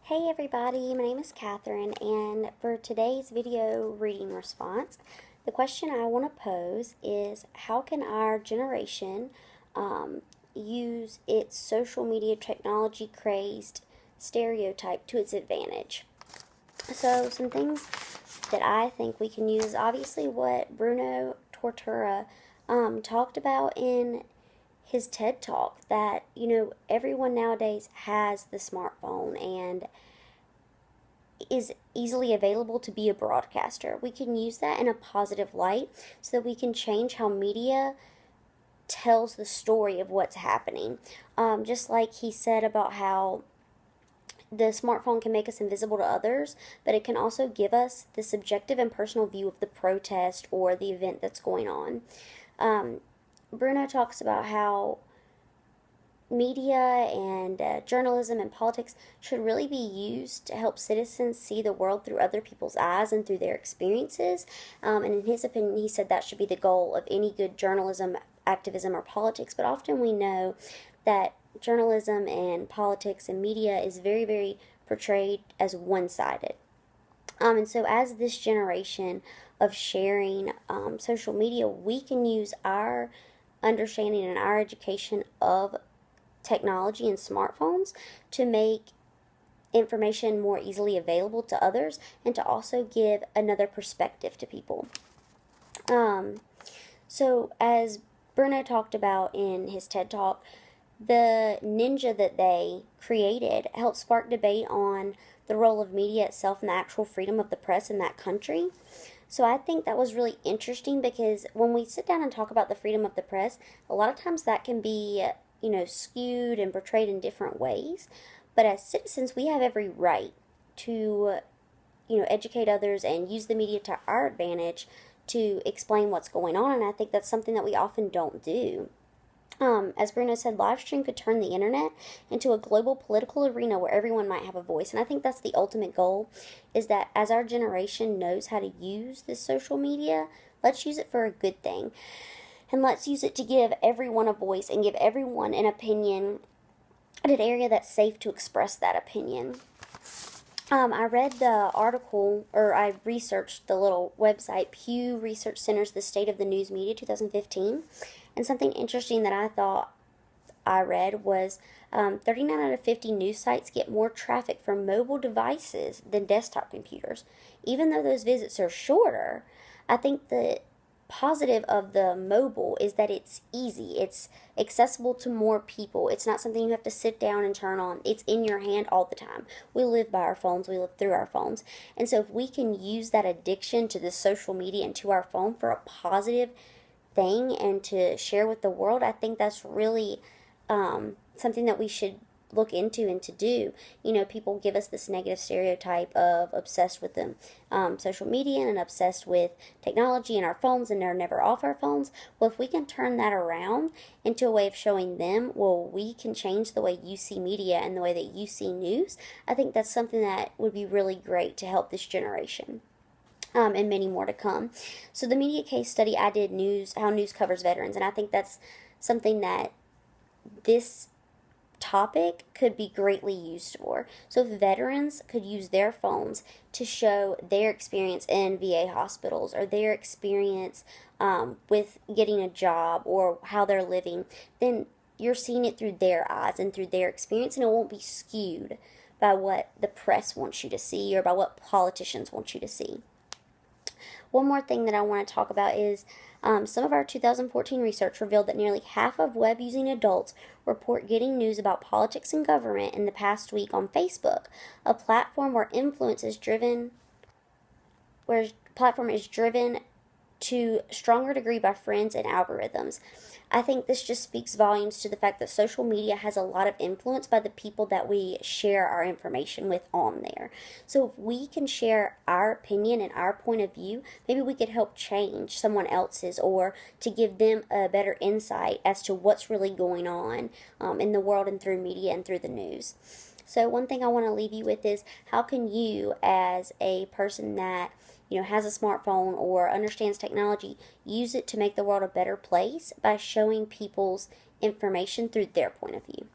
Hey everybody, my name is Catherine, and for today's video reading response, the question I want to pose is how can our generation use its social media technology crazed stereotype to its advantage? So some things that I think we can use is obviously what Bruno Tortura talked about in his TED Talk, that everyone nowadays has the smartphone and is easily available to be a broadcaster. We can use that in a positive light so that we can change how media tells the story of what's happening. Just like he said about how the smartphone can make us invisible to others, but it can also give us the subjective and personal view of the protest or the event that's going on. Bruno talks about how media and journalism and politics should really be used to help citizens see the world through other people's eyes and through their experiences. And in his opinion, he said that should be the goal of any good journalism, activism, or politics. But often we know that journalism and politics and media is very, very portrayed as one-sided. And so as this generation of sharing social media, we can use our understanding and our education of technology and smartphones to make information more easily available to others and to also give another perspective to people. So as Bruno talked about in his TED Talk, the ninja that they created helped spark debate on the role of media itself and the actual freedom of the press in that country. So I think that was really interesting because when we sit down and talk about the freedom of the press, a lot of times that can be skewed and portrayed in different ways. But as citizens, we have every right to, educate others and use the media to our advantage to explain what's going on. And I think that's something that we often don't do. As Bruno said, live stream could turn the internet into a global political arena where everyone might have a voice. And I think that's the ultimate goal, is that as our generation knows how to use this social media, let's use it for a good thing. And let's use it to give everyone a voice and give everyone an opinion in an area that's safe to express that opinion. I read the article, or I researched the little website, Pew Research Center's The State of the News Media 2015. And something interesting that I thought I read was 39 out of 50 news sites get more traffic from mobile devices than desktop computers. Even though those visits are shorter, I think the positive of the mobile is that it's easy. It's accessible to more people. It's not something you have to sit down and turn on. It's in your hand all the time. We live by our phones. We live through our phones. And so if we can use that addiction to the social media and to our phone for a positive thing and to share with the world, I think that's really something that we should look into and to do. People give us this negative stereotype of obsessed with them social media and obsessed with technology and our phones, and they're never off our phones. Well, if we can turn that around into a way of showing them, well, we can change the way you see media and the way that you see news, I think that's something that would be really great to help this generation. And many more to come. So the media case study I did, how news covers veterans, and I think that's something that this topic could be greatly used for. So if veterans could use their phones to show their experience in VA hospitals or their experience with getting a job or how they're living, then you're seeing it through their eyes and through their experience, and it won't be skewed by what the press wants you to see or by what politicians want you to see. One more thing that I want to talk about is some of our 2014 research revealed that nearly half of web-using adults report getting news about politics and government in the past week on Facebook, a platform where platform is driven to a stronger degree by friends and algorithms. I think this just speaks volumes to the fact that social media has a lot of influence by the people that we share our information with on there. So if we can share our opinion and our point of view, maybe we could help change someone else's or to give them a better insight as to what's really going on in the world and through media and through the news. So one thing I want to leave you with is, how can you, as a person that has a smartphone or understands technology, use it to make the world a better place by showing people's information through their point of view?